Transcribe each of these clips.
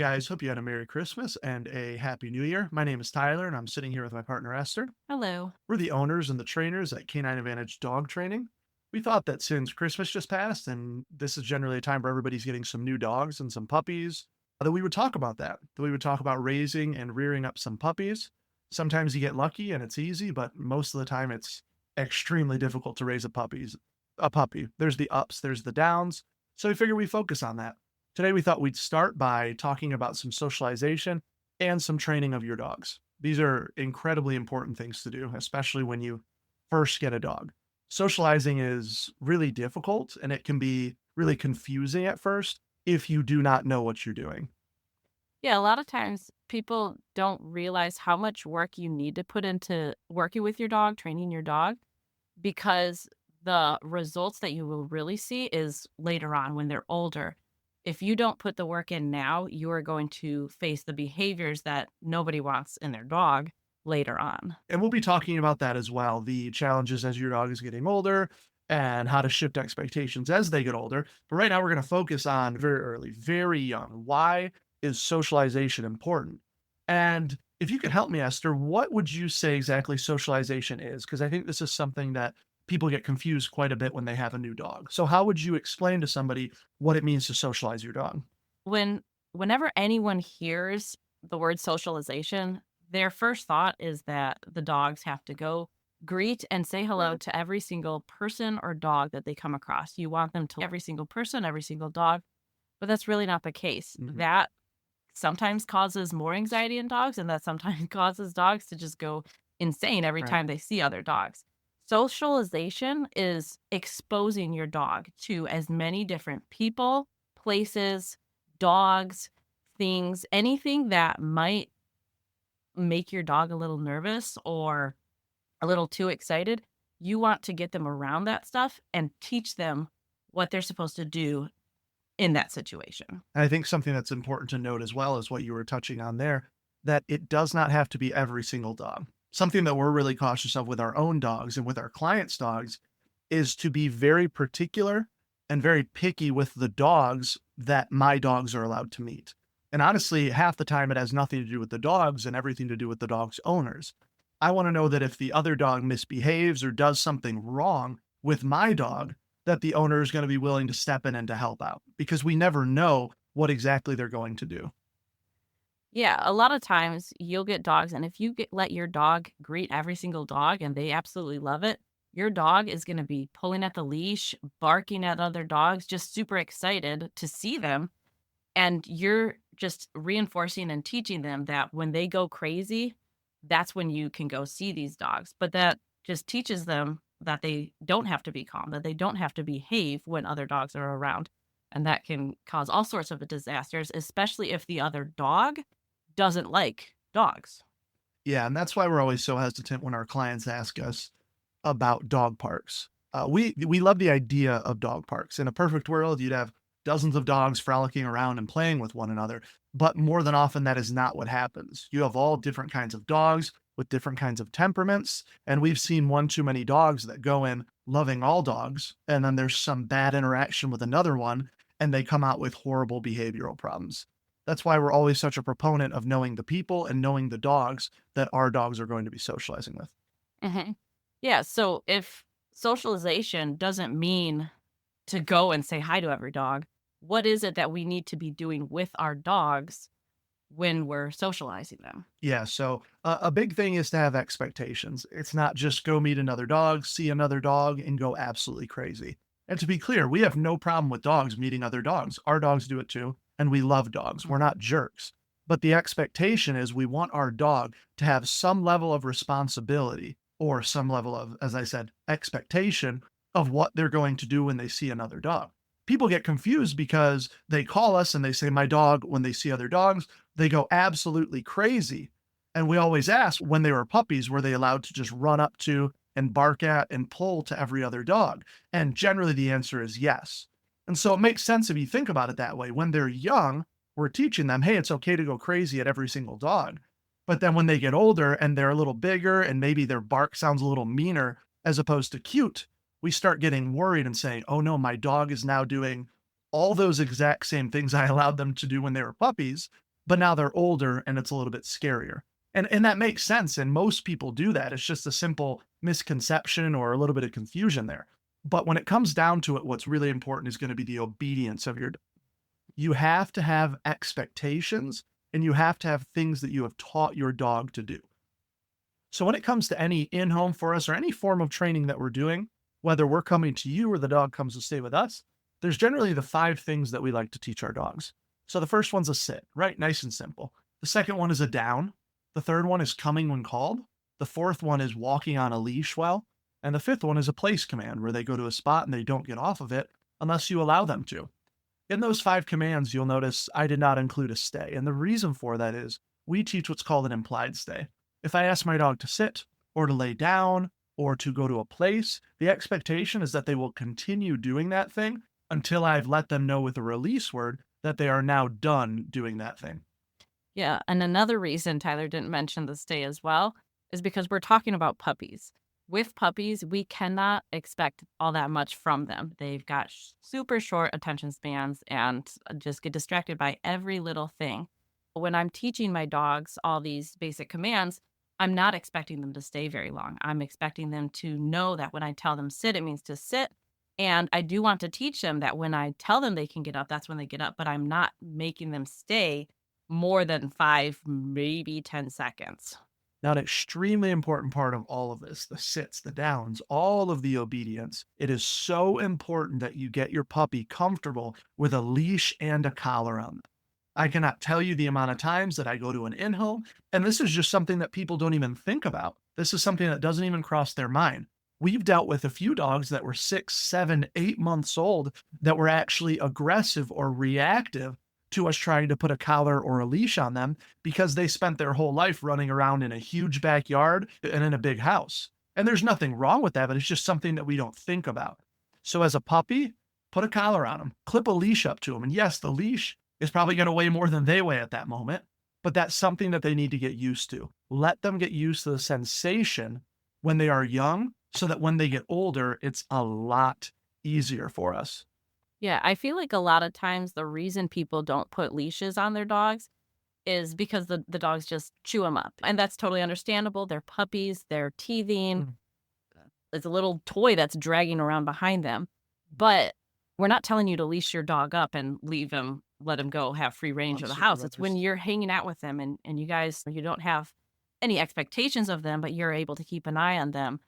guys. Hope you had a Merry Christmas and a Happy New Year. My name is Tyler, and I'm sitting here with my partner Esther. Hello. We're the owners and the trainers at K9 AdvantEDGE Dog Training. We thought that since Christmas just passed, and this is generally a time where everybody's getting some new dogs and some puppies, that we would talk about that. That we would talk about raising and rearing up some puppies. Sometimes you get lucky and it's easy, but most of the time it's extremely difficult to raise a puppy. There's the ups, there's the downs. So we figured we focus on that. Today, we thought we'd start by talking about some socialization and some training of your dogs. These are incredibly important things to do, especially when you first get a dog. Socializing is really difficult and it can be really confusing at first if you do not know what you're doing. Yeah, a lot of times people don't realize how much work you need to put into working with your dog, training your dog, because the results that you will really see is later on when they're older. If you don't put the work in now, you are going to face the behaviors that nobody wants in their dog later on. And we'll be talking about that as well, the challenges as your dog is getting older and how to shift expectations as they get older. But right now, we're going to focus on very early, very young. Why is socialization important? And if you could help me, Esther, what would you say exactly socialization is? Because I think this is something that people get confused quite a bit when they have a new dog. So, how would you explain to somebody what it means to socialize your dog? Whenever anyone hears the word socialization, their first thought is that the dogs have to go greet and say hello to every single person or dog that they come across. You want them to every single person, every single dog, but that's really not the case. Mhm. That sometimes causes more anxiety in dogs, and that sometimes causes dogs to just go insane every Right. time they see other dogs. Socialization is exposing your dog to as many different people, places, dogs, things, anything that might make your dog a little nervous or a little too excited. You want to get them around that stuff and teach them what they're supposed to do in that situation. I think something that's important to note as well is what you were touching on there, that it does not have to be every single dog. Something that we're really cautious of with our own dogs and with our clients' dogs is to be very particular and very picky with the dogs that my dogs are allowed to meet. And honestly, half the time it has nothing to do with the dogs and everything to do with the dog's owners. I want to know that if the other dog misbehaves or does something wrong with my dog, that the owner is going to be willing to step in and to help out because we never know what exactly they're going to do. Yeah, a lot of times you'll get dogs, and if let your dog greet every single dog and they absolutely love it, your dog is going to be pulling at the leash, barking at other dogs, just super excited to see them. And you're just reinforcing and teaching them that when they go crazy, that's when you can go see these dogs. But that just teaches them that they don't have to be calm, that they don't have to behave when other dogs are around. And that can cause all sorts of disasters, especially if the other dog doesn't like dogs. Yeah, and that's why we're always so hesitant when our clients ask us about dog parks. We love the idea of dog parks. In a perfect world, you'd have dozens of dogs frolicking around and playing with one another. But more than often, that is not what happens. You have all different kinds of dogs with different kinds of temperaments. And we've seen one too many dogs that go in loving all dogs. And then there's some bad interaction with another one, and they come out with horrible behavioral problems. That's why we're always such a proponent of knowing the people and knowing the dogs that our dogs are going to be socializing with. Hmm. Yeah. So if socialization doesn't mean to go and say hi to every dog, what is it that we need to be doing with our dogs when we're socializing them? Yeah, so a big thing is to have expectations. It's not just go meet another dog, see another dog, and go absolutely crazy. And to be clear, we have no problem with dogs meeting other dogs. Our dogs do it too, and we love dogs. We're not jerks. But the expectation is we want our dog to have some level of responsibility or some level of, as I said, expectation of what they're going to do when they see another dog. People get confused because they call us and they say, my dog, when they see other dogs, they go absolutely crazy. And we always ask when they were puppies, were they allowed to just run up to and bark at and pull to every other dog? And generally the answer is yes. And so it makes sense if you think about it that way. When they're young, we're teaching them, hey, it's okay to go crazy at every single dog. But then when they get older and they're a little bigger and maybe their bark sounds a little meaner as opposed to cute, we start getting worried and saying, oh no, my dog is now doing all those exact same things I allowed them to do when they were puppies. but now they're older and it's a little bit scarier. And that makes sense. And most people do that. It's just a simple misconception or a little bit of confusion there. But when it comes down to it, what's really important is going to be the obedience of your. You have to have expectations and you have to have things that you have taught your dog to do. So when it comes to any in-home for us or any form of training that we're doing, whether we're coming to you or the dog comes to stay with us, there's generally the 5 things that we like to teach our dogs. So the first one's a sit, right? Nice and simple. The second one is a down. The third one is coming when called. The fourth one is walking on a leash well. And the fifth one is a place command where they go to a spot and they don't get off of it unless you allow them to. In those 5 commands, you'll notice I did not include a stay. And the reason for that is we teach what's called an implied stay. If I ask my dog to sit or to lay down or to go to a place, the expectation is that they will continue doing that thing until I've let them know with a release word that they are now done doing that thing. Yeah, and another reason Tyler didn't mention the stay as well is because we're talking about puppies. With puppies, we cannot expect all that much from them. They've got super short attention spans and just get distracted by every little thing. When I'm teaching my dogs all these basic commands, I'm not expecting them to stay very long. I'm expecting them to know that when I tell them sit, it means to sit. And I do want to teach them that when I tell them they can get up, that's when they get up, but I'm not making them stay more than 5, maybe 10 seconds. Now, an extremely important part of all of this, the sits, the downs, all of the obedience, it is so important that you get your puppy comfortable with a leash and a collar on them. I cannot tell you the amount of times that I go to an in-home, and this is just something that people don't even think about. This is something that doesn't even cross their mind. We've dealt with a few dogs that were 6, 7, 8 months old that were actually aggressive or reactive to us trying to put a collar or a leash on them because they spent their whole life running around in a huge backyard and in a big house. And there's nothing wrong with that, but it's just something that we don't think about. So as a puppy, put a collar on them, clip a leash up to them. And yes, the leash is probably going to weigh more than they weigh at that moment, but that's something that they need to get used to. Let them get used to the sensation when they are young so that when they get older, it's a lot easier for us. Yeah, I feel like a lot of times the reason people don't put leashes on their dogs is because the dogs just chew them up. And that's totally understandable. They're puppies, they're teething. Mm. It's a little toy that's dragging around behind them. But we're not telling you to leash your dog up and leave him, let him go have free range of the house. It's when Unsupervised. you're hanging out with them and you guys, you don't have any expectations of them, but you're able to keep an eye on them.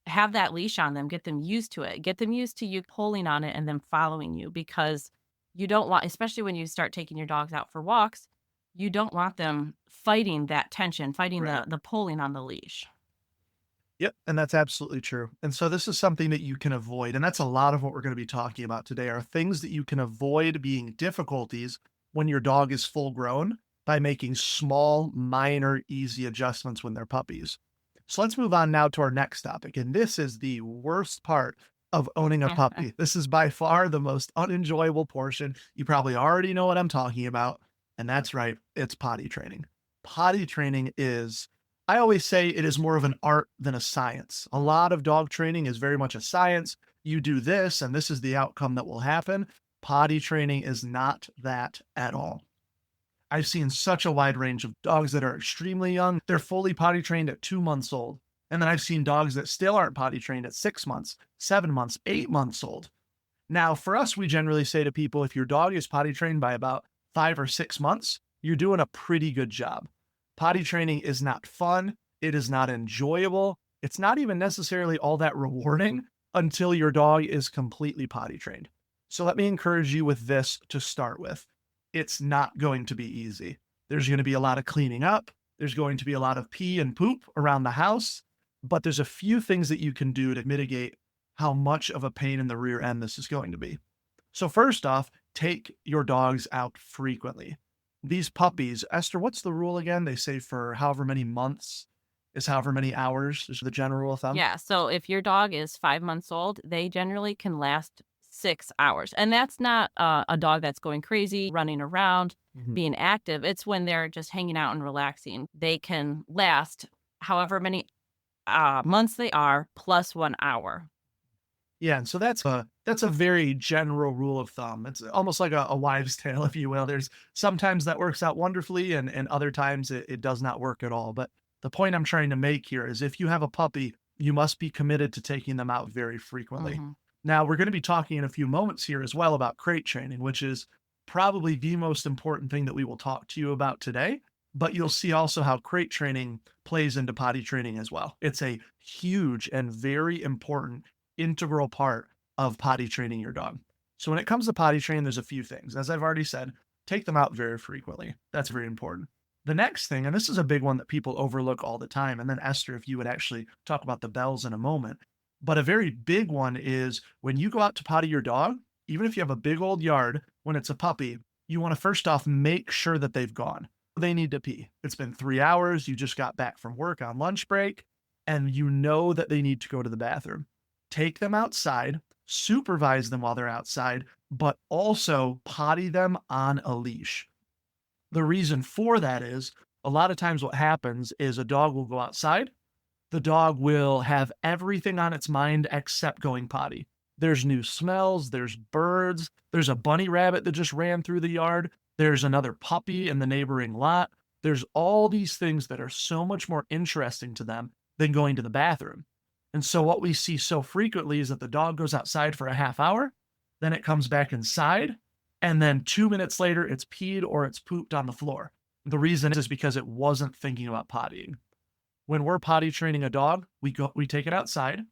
Have that leash on them, get them used to it, get them used to you pulling on it and then following you because you don't want, especially when you start taking your dogs out for walks, you don't want them fighting that tension, fighting Right. the pulling on the leash. Yep, and that's absolutely true. And so this is something that you can avoid, and that's a lot of what we're going to be talking about today are things that you can avoid being difficulties when your dog is full grown by making small, minor, easy adjustments when they're puppies. So let's move on now to our next topic, and this is the worst part of owning a puppy. This is by far the most unenjoyable portion. You probably already know what I'm talking about, and that's right, it's potty training. Potty training is I always say it is more of an art than a science. A lot of dog training is very much a science. You do this, and this is the outcome that will happen. Potty training is not that at all. I've seen such a wide range of dogs that are extremely young. They're fully potty trained at 2 months old. And then I've seen dogs that still aren't potty trained at 6 months, 7 months, 8 months old. Now, for us, we generally say to people, if your dog is potty trained by about 5 or 6 months, you're doing a pretty good job. Potty training is not fun. It is not enjoyable. It's not even necessarily all that rewarding until your dog is completely potty trained. So let me encourage you with this to start with. It's not going to be easy. There's going to be a lot of cleaning up. There's going to be a lot of pee and poop around the house, but there's a few things that you can do to mitigate how much of a pain in the rear end this is going to be. So first off, take your dogs out frequently. These puppies, Esther, what's the rule again? They say for however many months is however many hours is the general rule of thumb. Yeah, so if your dog is 5 months old, they generally can last 6 hours. And that's not a dog that's going crazy, running around, Mhm. being active. It's when they're just hanging out and relaxing. They can last however many months they are plus 1 hour. Yeah, and so that's a very general rule of thumb. It's almost like a wives' tale, if you will. There's sometimes that works out wonderfully, and other times it does not work at all. But the point I'm trying to make here is if you have a puppy, you must be committed to taking them out very frequently. Mhm. Now, we're going to be talking in a few moments here as well about crate training, which is probably the most important thing that we will talk to you about today. But you'll see also how crate training plays into potty training as well. It's a huge and very important integral part of potty training your dog. So when it comes to potty training, there's a few things. As I've already said, take them out very frequently. That's very important. The next thing, and this is a big one that people overlook all the time, and then Esther, if you would actually talk about the bells in a moment, but a very big one is when you go out to potty your dog, even if you have a big old yard, when it's a puppy, you want to first off make sure that they've gone. They need to pee. It's been 3 hours. You just got back from work on lunch break, and you know that they need to go to the bathroom. Take them outside, supervise them while they're outside, but also potty them on a leash. The reason for that is a lot of times what happens is a dog will go outside. The dog will have everything on its mind except going potty. There's new smells, there's birds, there's a bunny rabbit that just ran through the yard, there's another puppy in the neighboring lot. There's all these things that are so much more interesting to them than going to the bathroom. And so what we see so frequently is that the dog goes outside for a half hour, then it comes back inside, and then 2 minutes later it's peed or it's pooped on the floor. The reason is because it wasn't thinking about pottying. When we're potty training a dog, we take it outside.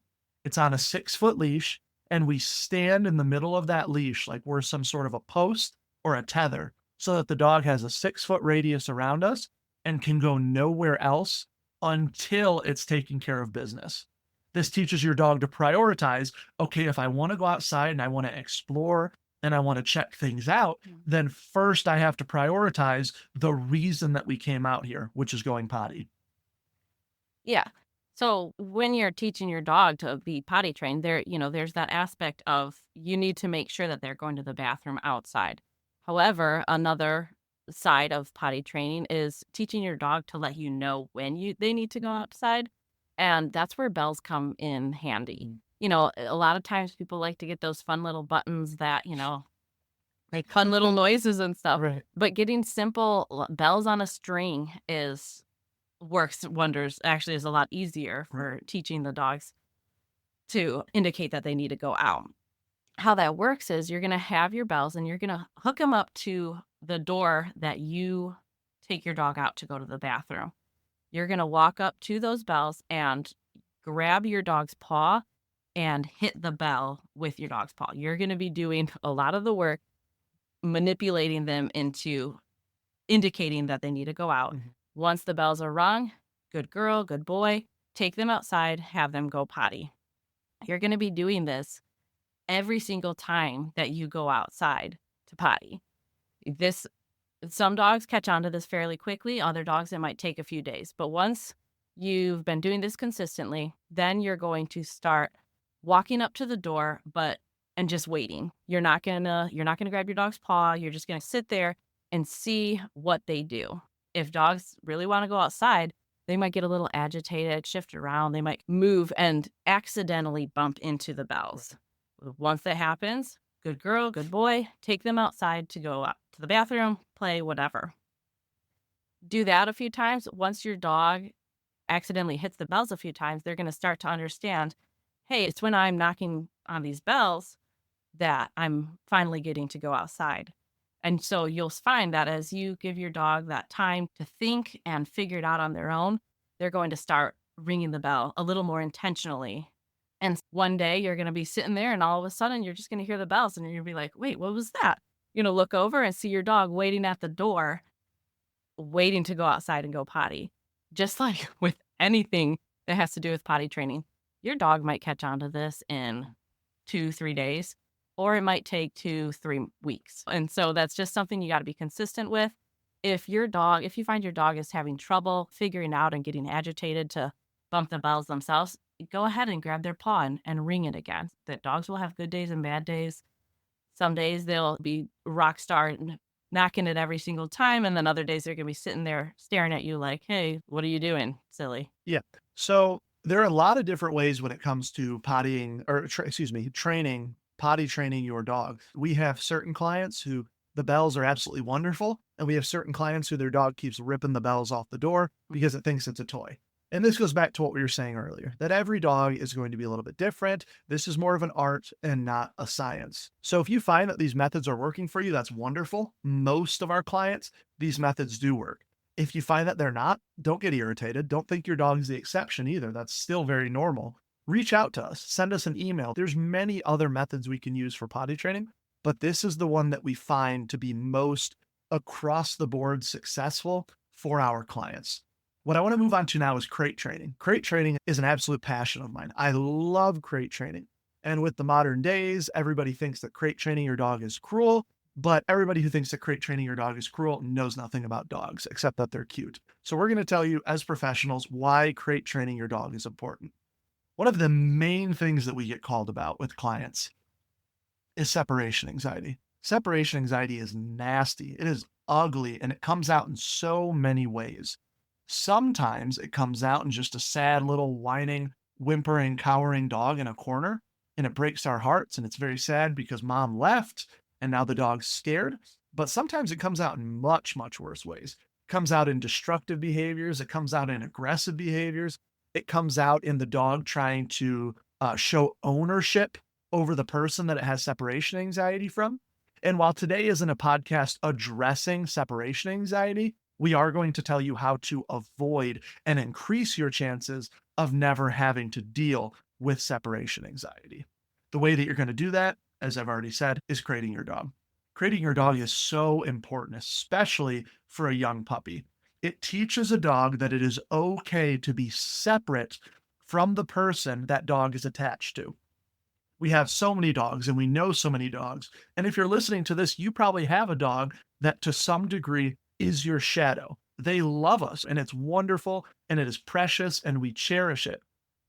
It's on a 6-foot leash, and we stand in the middle of that leash like we're some sort of a post or a tether so that the dog has a 6-foot radius around us and can go nowhere else until it's taking care of business. This teaches your dog to prioritize, okay, if I want to go outside and I want to explore and I want to check things out, Mm. then first I have to prioritize the reason that we came out here, which is going potty. Yeah. So when you're teaching your dog to be potty trained, there's that aspect of you need to make sure that they're going to the bathroom outside. However, another side of potty training is teaching your dog to let you know when they need to go outside. And that's where bells come in handy. Mm. A lot of times people like to get those fun little buttons that, make fun little noises and stuff. Right. But getting simple bells on a string is works wonders. Actually, is a lot easier for teaching the dogs to indicate that they need to go out. How that works is you're going to have your bells and you're going to hook them up to the door that you take your dog out to go to the bathroom. You're going to walk up to those bells and grab your dog's paw and hit the bell with your dog's paw. You're going to be doing a lot of the work, manipulating them into indicating that they need to go out. Mhm. Once the bells are rung, good girl, good boy, take them outside, have them go potty. You're going to be doing this every single time that you go outside to potty. This Some dogs catch on to this fairly quickly, other dogs it might take a few days. But once you've been doing this consistently, then you're going to start walking up to the door and just waiting. You're not going to grab your dog's paw, you're just going to sit there and see what they do. If dogs really want to go outside, they might get a little agitated, shift around, they might move and accidentally bump into the bells. Once that happens, good girl, good boy, take them outside to go out to the bathroom, play, whatever. Do that a few times. Once your dog accidentally hits the bells a few times, they're going to start to understand, hey, it's when I'm knocking on these bells that I'm finally getting to go outside. And so you'll find that as you give your dog that time to think and figure it out on their own, they're going to start ringing the bell a little more intentionally. And one day you're going to be sitting there and all of a sudden you're just going to hear the bells and you're going to be like, wait, what was that? Look over and see your dog waiting at the door, waiting to go outside and go potty. Just like with anything that has to do with potty training, your dog might catch on to this in 2-3 days, or it might take 2-3 weeks. And so that's just something you got to be consistent with. If you find your dog is having trouble figuring out and getting agitated to bump the bells themselves, go ahead and grab their paw and ring it again. That dogs will have good days and bad days. Some days they'll be rock star and knocking it every single time. And then other days they're going to be sitting there staring at you like, hey, what are you doing, silly? Yeah. So There are a lot of different ways when it comes to pottying or training, potty training your dog. We have certain clients who the bells are absolutely wonderful, and we have certain clients who their dog keeps ripping the bells off the door because it thinks it's a toy. And this goes back to what we were saying earlier, that every dog is going to be a little bit different. This is more of an art and not a science. So if you find that these methods are working for you, that's wonderful. Most of our clients, these methods do work. If you find that they're not, don't get irritated. Don't think your dog is the exception either. That's still very normal. Reach out to us, send us an email. There's many other methods we can use for potty training, but this is the one that we find to be most across the board successful for our clients. What I want to move on to now is crate training. Crate training is an absolute passion of mine. I love crate training. And with the modern days, everybody thinks that crate training your dog is cruel, but everybody who thinks that crate training your dog is cruel knows nothing about dogs except that they're cute. So we're going to tell you as professionals why crate training your dog is important. One of the main things that we get called about with clients is separation anxiety. Separation anxiety is nasty. It is ugly, and it comes out in so many ways. Sometimes it comes out in just a sad little whining, whimpering, cowering dog in a corner, and it breaks our hearts, and it's very sad because mom left and now the dog's scared. But sometimes it comes out in much, much worse ways. It comes out in destructive behaviors. It comes out in aggressive behaviors. It comes out in the dog trying to show ownership over the person that it has separation anxiety from. And while today isn't a podcast addressing separation anxiety, we are going to tell you how to avoid and increase your chances of never having to deal with separation anxiety. The way that you're going to do that, as I've already said, is crating your dog. Crating your dog is so important, especially for a young puppy. It teaches a dog that it is okay to be separate from the person that dog is attached to. We have so many dogs and we know so many dogs. And if you're listening to this, you probably have a dog that to some degree is your shadow. They love us and it's wonderful and it is precious and we cherish it.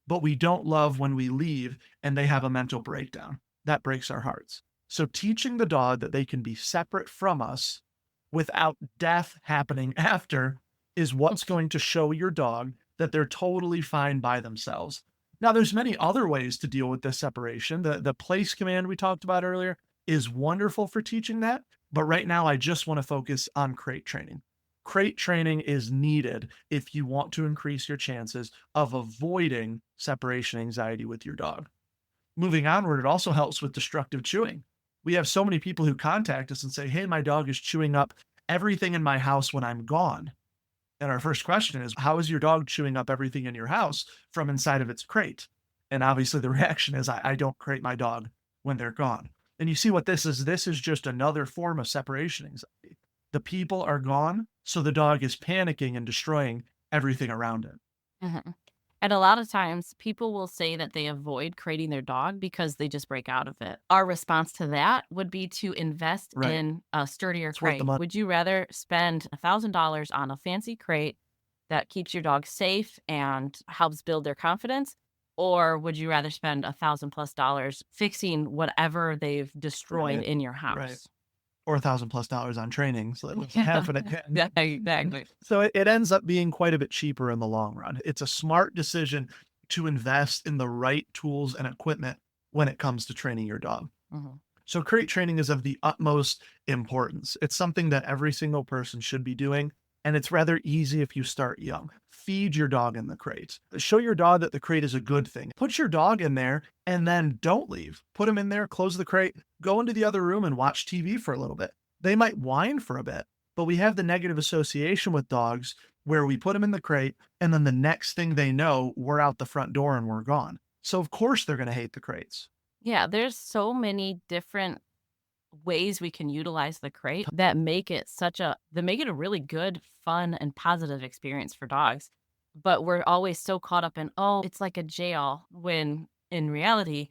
But we don't love when we leave and they have a mental breakdown. That breaks our hearts. So teaching the dog that they can be separate from us without death happening after is what's going to show your dog that they're totally fine by themselves. Now, there's many other ways to deal with this separation. The place command we talked about earlier is wonderful for teaching that. But right now, I just want to focus on crate training. Crate training is needed if you want to increase your chances of avoiding separation anxiety with your dog. Moving onward, it also helps with destructive chewing. We have so many people who contact us and say, hey, my dog is chewing up everything in my house when I'm gone. And our first question is, how is your dog chewing up everything in your house from inside of its crate? And obviously the reaction is, I don't crate my dog when they're gone. And you see what this is? This is just another form of separation anxiety. The people are gone, so the dog is panicking and destroying everything around it. Mhm. And a lot of times people will say that they avoid crating their dog because they just break out of it. Our response to that would be to invest Right. in a sturdier It's worth the crate. money. Would you rather spend $1,000 on a fancy crate that keeps your dog safe and helps build their confidence? Or would you rather spend $1,000+ fixing whatever they've destroyed Right. in your Right. house? Or $1,000+ on training, so that was Yeah. half of it. Yeah, exactly. So it ends up being quite a bit cheaper in the long run. It's a smart decision to invest in the right tools and equipment when it comes to training your dog. Mhm. So crate training is of the utmost importance. It's something that every single person should be doing, and it's rather easy if you start young. Feed your dog in the crate. Show your dog that the crate is a good thing. Put your dog in there and then don't leave. Put him in there, close the crate, go into the other room and watch TV for a little bit. They might whine for a bit, but we have the negative association with dogs where we put them in the crate and then the next thing they know, we're out the front door and we're gone. So of course they're going to hate the crates. Yeah, there's so many different ways we can utilize the crate that make it a really good, fun, and positive experience for dogs. But we're always so caught up in, oh, it's like a jail, when in reality,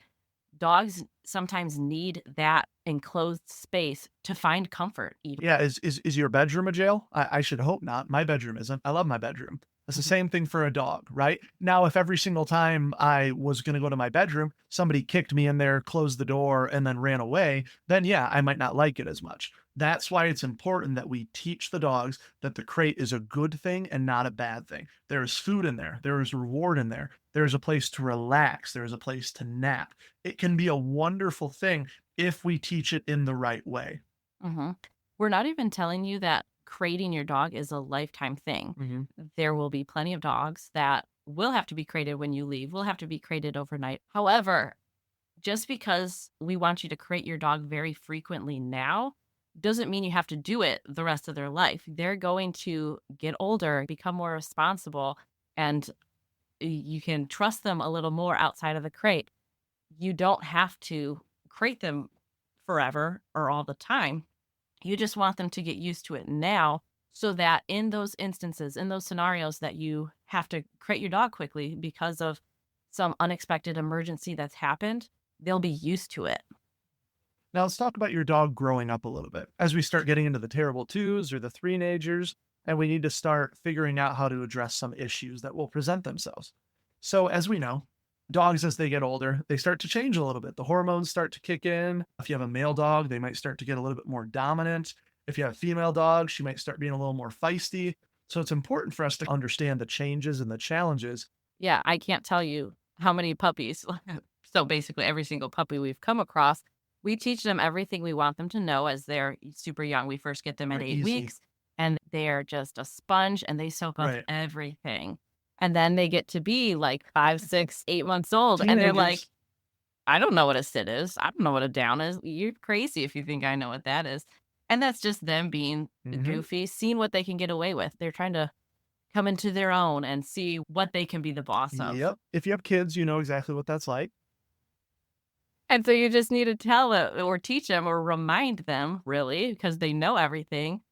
dogs sometimes need that enclosed space to find comfort even. Yeah, is your bedroom a jail? I should hope not. My bedroom isn't. I love my bedroom. It's the Mhm. same thing for a dog, right? Now, if every single time I was going to go to my bedroom, somebody kicked me in there, closed the door, and then ran away, then yeah, I might not like it as much. That's why it's important that we teach the dogs that the crate is a good thing and not a bad thing. There is food in there, there is reward in there, there's a place to relax, there's a place to nap. It can be a wonderful thing if we teach it in the right way. Hmm. We're not even telling you that crating your dog is a lifetime thing. Mhm. There will be plenty of dogs that will have to be crated when you leave, will have to be crated overnight. However, just because we want you to crate your dog very frequently now doesn't mean you have to do it the rest of their life. They're going to get older, become more responsible, and you can trust them a little more outside of the crate. You don't have to crate them forever or all the time. You just want them to get used to it now so that in those instances, in those scenarios that you have to crate your dog quickly because of some unexpected emergency that's happened, they'll be used to it. Now let's talk about your dog growing up a little bit. As we start getting into the terrible twos or the three-nagers, and we need to start figuring out how to address some issues that will present themselves. So, as we know, dogs as they get older, they start to change a little bit. The hormones start to kick in. If you have a male dog, they might start to get a little bit more dominant. If you have a female dog, she might start being a little more feisty. So, it's important for us to understand the changes and the challenges. Yeah, I can't tell you how many puppies. So basically, every single puppy we've come across, we teach them everything we want them to know as they're super young. We first get them at Right, 8 easy. weeks, and they're just a sponge and they soak up Right. everything. And then they get to be like 5, 6, 8 months old, and they're like, Teenagers. I don't know what a sit is. I don't know what a down is. You're crazy if you think I know what that is. And that's just them being Mhm. goofy, seeing what they can get away with. They're trying to come into their own and see what they can be the boss of. Yep. If you have kids, you know exactly what that's like. And so you just need to tell it or teach them or remind them, really, because they know everything.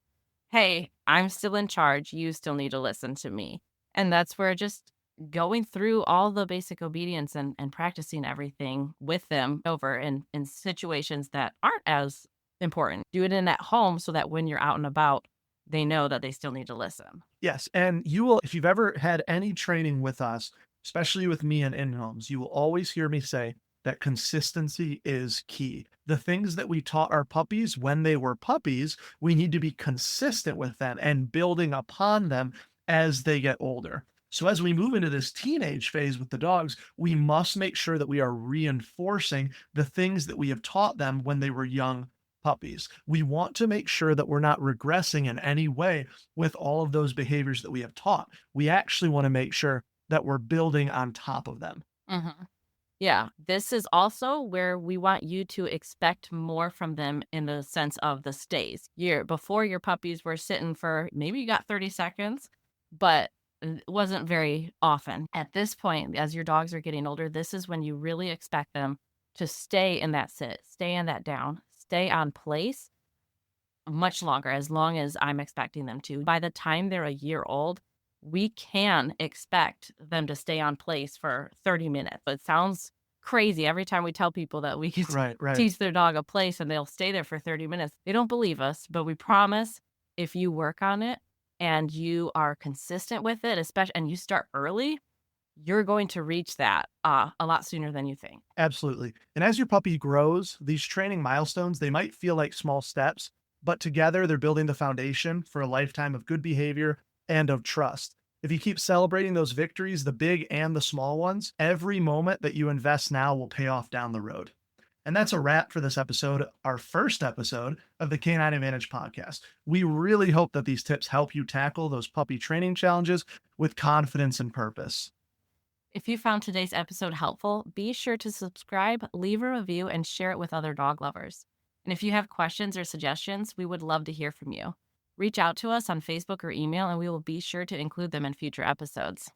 Hey, I'm still in charge. You still need to listen to me. And that's where just going through all the basic obedience and practicing everything with them over in situations that aren't as important. Do it in at home so that when you're out and about, they know that they still need to listen. Yes, and you will if you've ever had any training with us, especially with me and in-homes, you will always hear me say that consistency is key. The things that we taught our puppies when they were puppies, we need to be consistent with them and building upon them as they get older. So as we move into this teenage phase with the dogs, we must make sure that we are reinforcing the things that we have taught them when they were young puppies. We want to make sure that we're not regressing in any way with all of those behaviors that we have taught. We actually want to make sure that we're building on top of them. Mhm. Yeah, this is also where we want you to expect more from them in the sense of the stays. Before your puppies were sitting for maybe you got 30 seconds, but it wasn't very often. At this point, as your dogs are getting older, this is when you really expect them to stay in that sit, stay in that down, stay on place much longer, as long as I'm expecting them to. By the time they're a year old, we can expect them to stay on place for 30 minutes. It sounds crazy every time we tell people that we can Right, right. teach their dog a place and they'll stay there for 30 minutes. They don't believe us, but we promise if you work on it and you are consistent with it, especially and you start early, you're going to reach that a lot sooner than you think. Absolutely. And as your puppy grows, these training milestones, they might feel like small steps, but together they're building the foundation for a lifetime of good behavior and of trust. If you keep celebrating those victories, the big and the small ones, every moment that you invest now will pay off down the road. And that's a wrap for this episode, our first episode of the K9 Advantage podcast. We really hope that these tips help you tackle those puppy training challenges with confidence and purpose. If you found today's episode helpful, be sure to subscribe, leave a review, and share it with other dog lovers. And if you have questions or suggestions, we would love to hear from you. Reach out to us on Facebook or email, and we will be sure to include them in future episodes.